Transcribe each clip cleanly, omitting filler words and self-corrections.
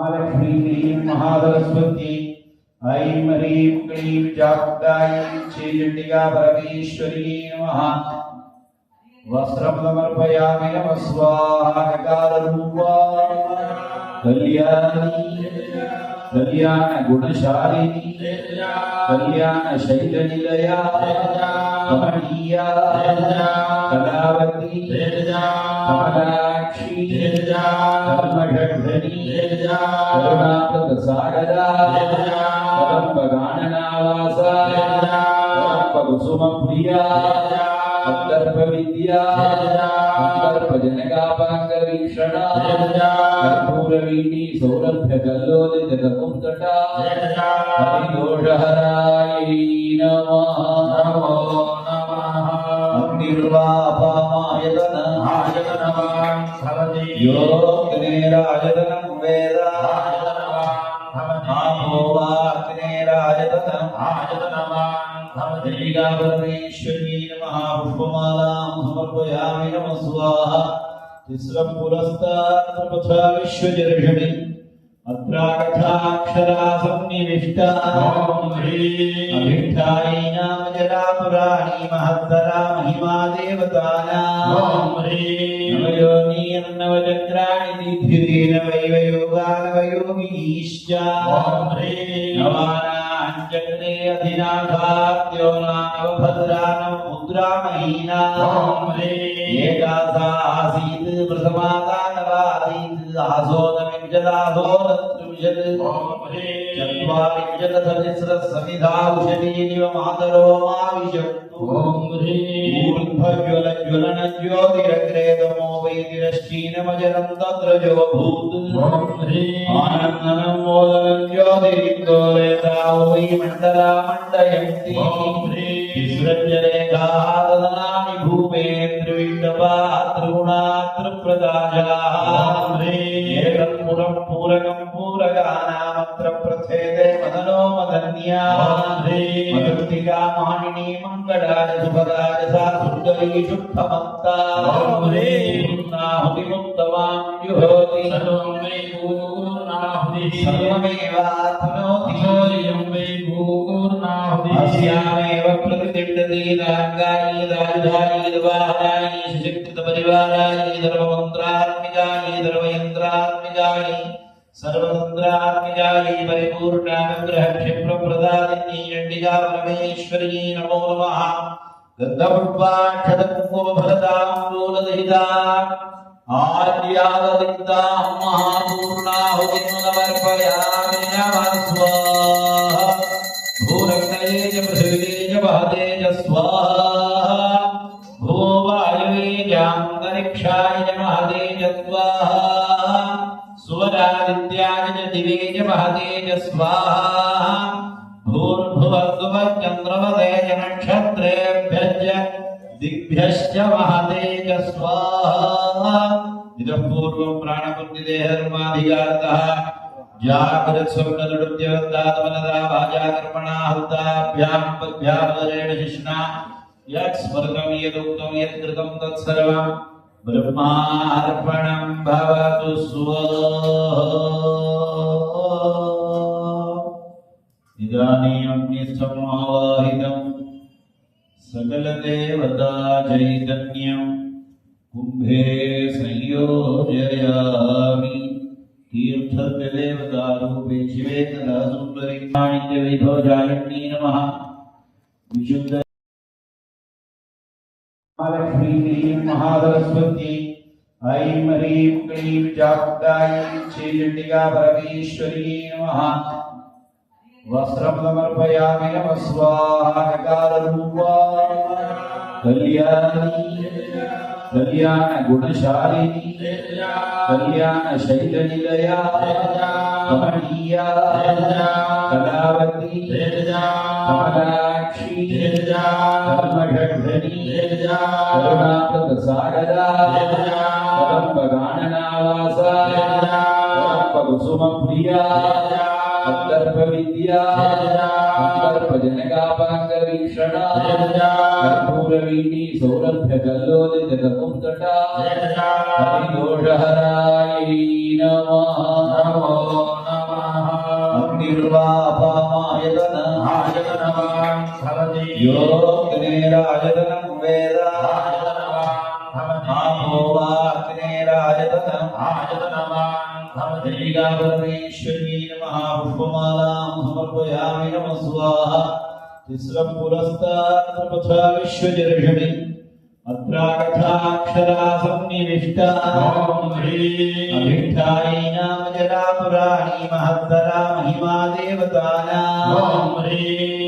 महालक्ष्मी महासरस्वती ऐं ह्रीं क्लीं चामुण्डायै श्रीचण्डिका परमेश्वरी नमः। वस्त्रं समर्पयामि नमः स्वाहा। नकाररूपा कल्याणी कल्याण गुणशालिनी कल्याण शैलनिलया कमनीया कलावती कमलाक्षी धर्मषड्धरी करुणाप्रदसागरा कदम्बगाननावासा कदम्बकुसुमप्रिया कंदर्पविद्या कंदर्पजनकापाङ्गवीक्षणा कर्पूरवीणी सौरभ्यकल्लोलितकुङ्कटा हरिदोषहरायै नमः। नमो नमः। अग्निर्वापामायतनमायतनवान् भवति योऽग्नेरायतनं वेद चण्डिका परमेश्वरी नमः। पुष्पमालां समर्पयामि नमः स्वाहा। तिस्रं पुरस्तात् प्रपथा विश्वजर्षणि अत्राकथाक्षरा सन्निविष्टा अभिष्ठायै नाम जरा पुराणी महत्तरा महिमा देवतानां नवयोनी नवचक्राणि दीर्घेन वैवयोगानवयोगिनीश्च नवानाञ्चक्रे अधिनाथाद्यो नानवभद्रानं मुद्रामहीना एकासा आसीत् प्रथमाता नवासीत् आसोनविंशदासोनत्रिंशत् चत्वारिंशत्सहस्रसमिधाौषधीनिव मातरो माविशन्तु ऊर्ध्वज्वलज्वलनज्योतिरग्रे तमो वैतिरश्चीनमजरं तत्रजोऽभूत् आनन्दनं मोदनं ज्योतिरिन्दोरेता वै मण्डला मण्डयन्ति तिस्रज्जरेखादनानि भूमेन्द्रविष्टपातृगुणातृप्रदाशाः एकं पुरं पूरकं पूरगानामत्र प्रथेदे मदनो मदन्या मदन्तिका मानिनी मङ्गलाय सुभगाय सा सुन्दरी शुद्धमन्ता पूर्णाहुतिमुत्तमां जुहोति सर्वं वै पूर्णाहुतिः सर्वमेवाप्नोति चोर्यं वै पूर्णाहुतिः अस्यामेव प्रतिष्ठति दाङ्गायै दायुधायै द्वारायै सशक्तितपरिवारायै सर्वमन्त्रात्मिकायै सर्वयन्त्रात्मिकायै सर्वतन्त्रात्मिकायै परिपूर्णानुग्रहक्षिप्रप्रदादिन्यै चण्डिका परमेश्वरी नमो नमः। गन्धपुष्पाक्षतकुङ्कुमफलताम्बूलदहिता आद्याददिक्तां महापूर्णाहुतिं समर्पयामि नमः स्वाहा। भूरग्नये च पृथिवीये च वहते च स्वाहा। भूवायुवे चान्तरिक्षाय च महते च स्वाहा। सुवरादित्याय च दिवे च महते च स्वाहा। भूर्भुवस्सुवश्चन्द्रमते च नक्षत्रेभ्यश्च दिग्भ्यश्च महते च स्वाहा। इदं पूर्वं प्राणपुण्यदेहधर्माधिकारतः जागृत्स्वप्नदुरुद्यवन्दात्मनदा वाजाकर्मणा हुताभ्यां पद्भ्यामुदरेण शिष्णा यत्स्मृतं यदुक्तं यत्कृतं तत्सर्वं ब्रह्मार्पणं भवतु स्वाहा। इदानीमग्निस्थं आवाहितं सकलदेवता चैतन्यं कुम्भे संयोजयामि। तीर्थदेवतारूपे शिवे तदा सुन्दरी वैभवजालिन्यै नमः। विशुद्ध महालक्ष्मी महासरस्वती ऐं ह्रीं क्लीं चामुण्डायै श्रीचण्डिका परमेश्वरी नमः। वस्त्रं समर्पयामि नमः स्वाहा। नकाररूपा कल्याणी कल्याण गुणशालिनी कल्याण शैलनिलया कमनीया कलावती कमलाक्षी धर्मषड्धरी करुणाप्रदसागरा कदम्बगाननावासा कदम्बकुसुमप्रिया कंदर्पविद्या कंदर्पजनकापाङ्गवीक्षणा कर्पूरवीणी सौरभ्यकल्लोलितकुङ्कटा हरिदोषहरायै नमः। नमो योऽग्नेरायतनं वेद आपोवाग्नेरायतनं देविका परमेश्वर्यै नमः। पुष्पमालां समर्पयामि नमः स्वाहा। तिस्रः पुरस्तात् प्रपथा विश्वजर्षणि अत्राकथाक्षरा सन्निविष्टा अभिष्ठायै नाम जरा पुराणी महत्तरा महिमा देवतानां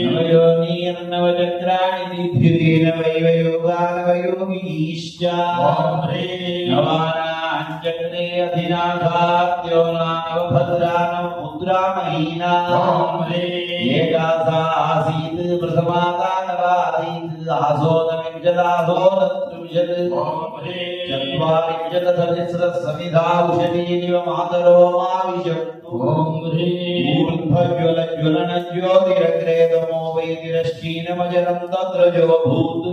नवयोनीर्नवचक्राणि दीर्घिरेण वैवयोगानवयोगीश्च नवानाञ्चक्रे अधिनाथाद्यो नानवभद्रानवमुद्रामहीना एकासा आसीत् प्रथमाता नवासीत् आसोनविंशदासोनत्रिंशत् चत्वारिंशत्सहस्रसमिधाौषधीनिव मातरो माविशन्तु ऊर्ध्वज्वलज्वलनज्योतिरग्रे तमो वैतिरश्चीनमजरं तत्रजोऽभूत्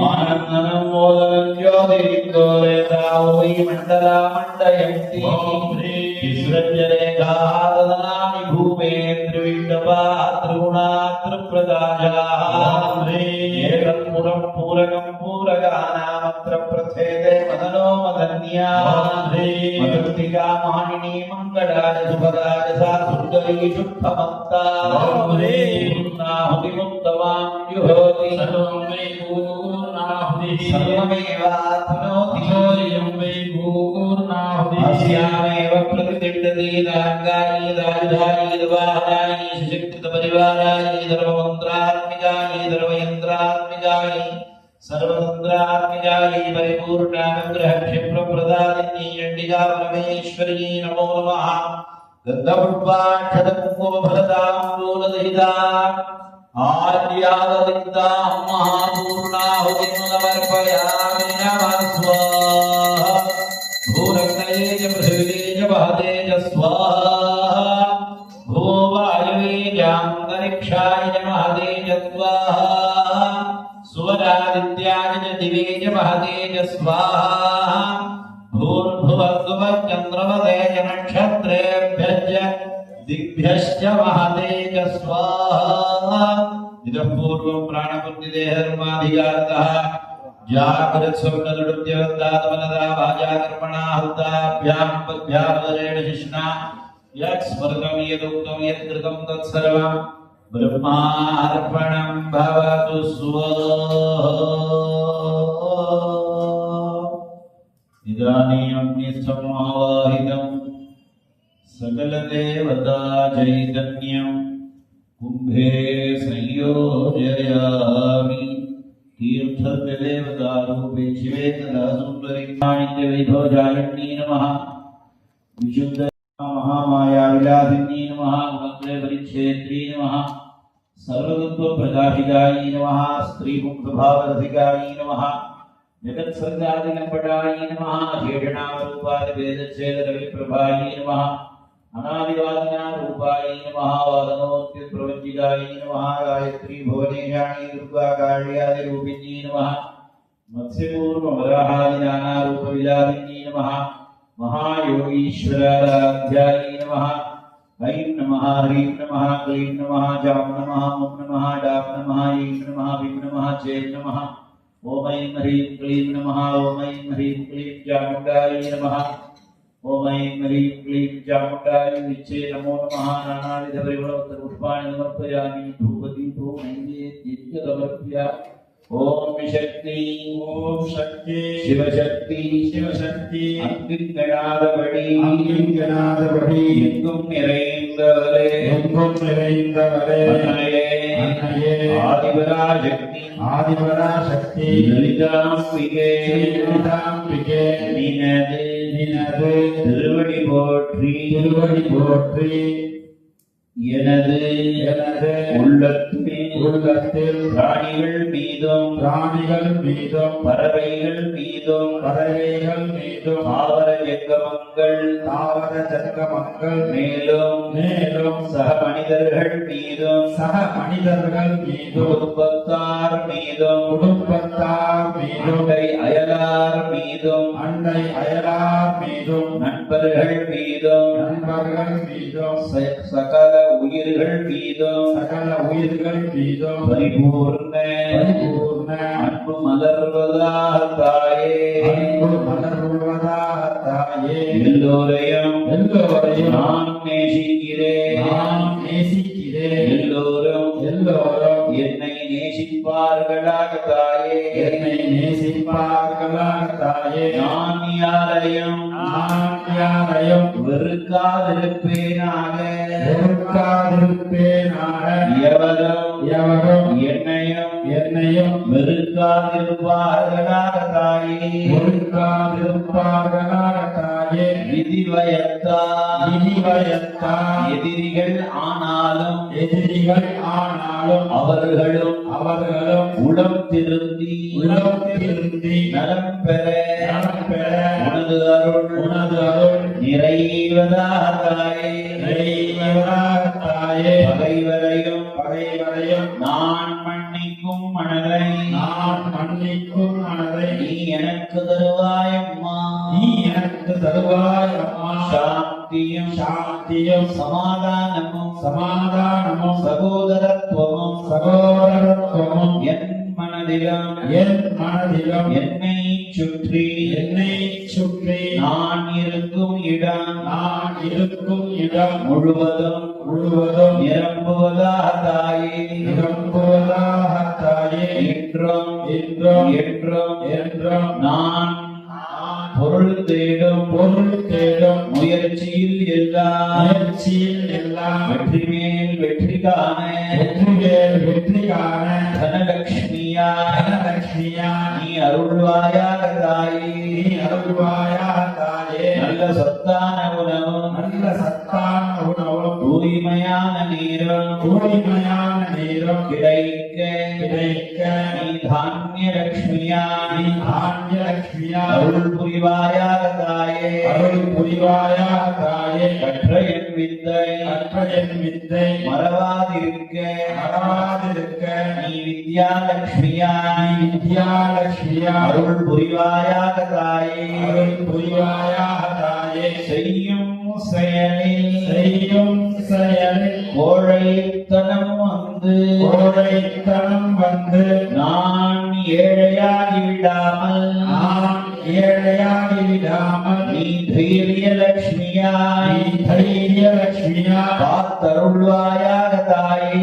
आनन्दनं मोदनं ज्योतिरिन्दोरेता वै मण्डला मण्डयन्ति तिस्रज्जरेखादनानि भूमेन्द्रविष्टपातृगुणातृप्रदाशाः एकं पूरकं पूरगानामत्र प्रथेदे मदनो मदन्या मदन्तिका मानिनी मङ्गलाय सुभगाय सा सुन्दरी शुद्धमन्ता पूर्णाहुतिमुत्तमां जुहोति सर्वमेवाप्नोति अस्यामेव प्रतिष्ठति दाङ्गायै दायुधायै दुवाहनायै सशक्तितपरिवारायै सर्वमन्त्रात्मिकायै सर्वयन्त्रात्मिकायै सर्वतन्त्रात्मिकायै परिपूर्णानुग्रहक्षिप्रप्रदादिन्यै चण्डिका परमेश्वर्यै नमो नमः। गन्धपुष्पाक्षतकुङ्कुमफलताम्बूलदहिता आद्याददिक्तां महापूर्णाहुतिं समर्पयामि नमः स्वाहा। भूरग्नये च पृथिवीये च वहते च स्वाहा। भो वायवे चान्तरिक्षाय च महते च स्वाहा। सुवरादित्याय च दिवे च महते च स्वाहा। भूर्भुवस्सुवश्चन्द्रमते च नक्षत्रेभ्यश्च दिग्भ्यश्च महते च स्वाहा। इतः पूर्वं प्राणबुद्धिदेहधर्माधिकारतः जागृत्स्वप्नदुरुद्यवन्दात्मनदा वाचाकर्मणा हुताभ्यां पद्भ्यामुदरेण शिष्णा यत्स्मृतं यदुक्तं यत्कृतं तत्सर्वं ब्रह्मार्पणं भवतु इदानीमग्निस्थमावाहितं सकलदेवता चैतन्यं कुम्भे संयोजयामि। तीर्थदेवतारूपे शिवे तदा सुन्दरी वैभवजालिन्यै नमः। विशुद्ध महामाया विलासिन्यै नमः। मंत्रे परिच्छेद्यै नमः। सर्वतत्त्वप्रकाशिकायै नमः। स्त्रीपुंसभावरसिकायै नमः। जगत्सर्गादिलम्बटायै नमः। शेषणामरूपादिभेदच्छेदरविप्रभायै नमः। अनादिवादिनारूपायै नमः। वादनोत्युत्प्रवञ्चिकायै नमः। गायत्री भुवनेशाणी दुर्गा काళ్यादिरूपिण्यै नमः। मत्स्यपूर्ववराहादिनानारूपविलासिन्यै नमः। महायोगीश्वराराध्यायै नमः। ऐं नमः ह्रीं नमः क्लीं नमः जां नमः ॐ नमः डां नमः ऐं नमः भीं नमः चें नमः। ॐ ऐं ह्रीं क्लीं नमः। ॐ ऐं ह्रीं क्लीं चामुण्डायै नमः। ॐ ऐं ह्रीं क्लीं चामुण्डायै विच्चे नमो नमः। नानाविधपरिमलपुष्पाणि समर्पयामि। धूपदीपो नैवेद्यं समर्प्य ओम शक्ति शिवशक्ति अंगिंगनादपடி எங்கும் நிறைந்தவளே அன்னையே ஆதிபராசக்தி லலிதாம்பிகே நினது திருவடி போற்றி எனது உள்ளத்தில் பிராணிகள் மீதும் பறவைகள் மீதும் தாவர ஜங்கமங்கள் மேலும் சக மனிதர்கள் மீதும் குடும்பத்தார் மீதும் அண்டை அயலார் மீதும் நண்பர்கள் மீதும் சகல உயிர்கள் மீதும் பரிபூர்ண அன்பு மலர்வதாக தாயே எல்லோரையும் நான் நேசிக்கிறேன் எல்லோரும் என்னை நேசிப்பார்களாக தாயே நான் யாரையும் வெறுக்காதிருப்பேனாக எவரும் என்னையும் வெறுக்காதிருப்பார்களாக தாயே விதிவயத்தா எதிரிகள் ஆனாலும் அவர்களும் உளம் திருந்தி நலம் பெற உனது அருள் நிறைவதாக தாயே பகைவரையும் நான் மன்னிக்கும் மனதை நீ எனக்கு தருவாயம்மா சாந்தியும் சமாதானமும் சகோதரத்துவமும் என் மனதிலும் என்னை சுற்றி நான் இருக்கும் இடம் முழுவதும் நிரம்புவதாக தாயே என்றும் நான் பொருள் தேடும் முயற்சியில் எல்லாம் வெற்றி மேல் வெற்றி காண தனலட்சுமியா நீ அருள்வாயாக தாயே நல்ல சத்தான உணவும் தூய்மையான நீரும் கிடைக்க நீ தானிய லட்சுமியா அருள் புரிவாயாக தாயே கற்ற என் வித்தை மறவாதிருக்க நீ வித்யாலட்சுமியா அருள் புரிவாயாக தாயே செய்யும் செயலில் கோழைத்தனம் வந்து நான் ஏழையாகி விடாமல் நீ தைரியலட்சுமியா காத்தருள்வாயாக தாயே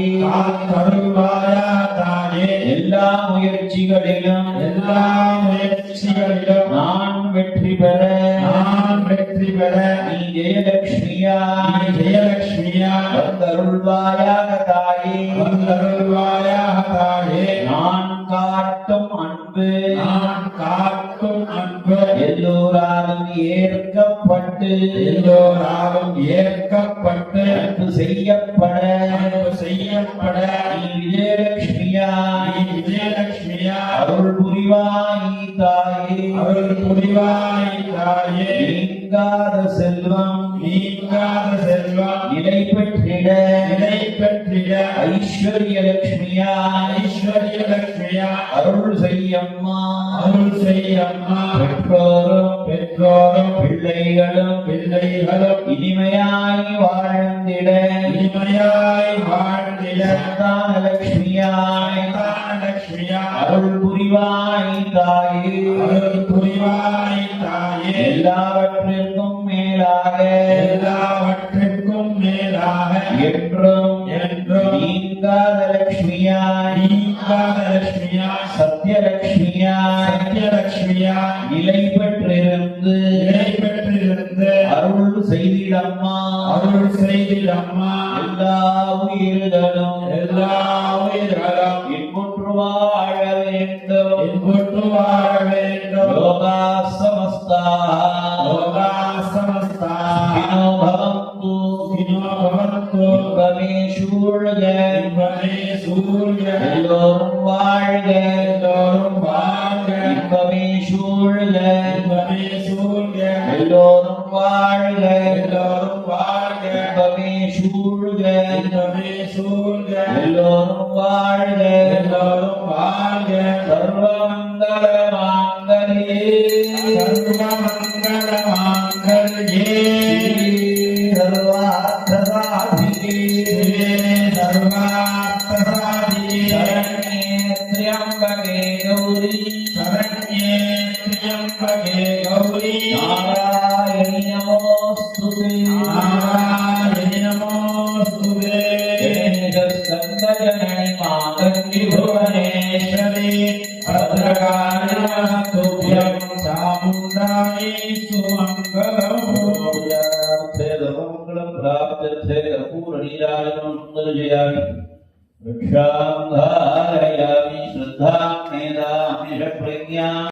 எல்லா முயற்சிகளிலும் நான் வெற்றி பெற நீ ஜெயலட்சுமியா காத்தருள்வாயாக தாயே நான் காட்டும் அன்பு எல்லோராலும் ஏற்கப்பட்டு அன்பு செய்யப்பட நீ விஜயலட்சுமியா அருள் புரிவாய் தாயே நீங்காத செல்வம் நிலை பெற்றிட ஐஸ்வர்யலட்சுமியா அருள் செய்யம்மா பெற்றோரும் பிள்ளைகளும் இனிமையாய் வாழ்ந்திட லட்சுமியாய் அருள் புரிவாய் தாயே எல்லாவற்றிற்கும் மேலாக என்றும் நீங்காத லட்சுமியாய் சத்யலட்சுமியாய் நிலை பெற்றிருந்து அருள் செய்திடம்மா எல்லா உயிர்களும் இன்புற்று வாழ வேண்டும் லோகா சமஸ்தா இன்பமே சூழ்க எல்லோரும் வாழ்க இன்பமே சூழ்க எல்லோரும் வாழ்க எல்லோரும் வாழ்க இன்பமே சூழ்க இன்பமே சூழ்க எல்லோரும் வாழ்க எல்லோரும் வாழ்க சர்வமங்கள மாங்கல்யே சர்வமங்கள மாங்கல்யே சர்வார்த்த சாதிகே சர்வார்த்த சாதிகே त्र्यंबके गौरी शरण्ये त्र्यंबके गौरी नारायणी नमोस्तुते नारायणी नमोस्तुते स्कंदजननी मातंगी भुवनेश्वरी भद्रकाली नमस्तुभ्यं चामुण्डायै सुमङ्गलम् सर्वमंगलं प्राप्त्यर्थे कर्पूरनीराजनं सुन्दरजयामि वृक्षां धारयामि श्रद्धां मेधामि षट्प्रज्ञाम्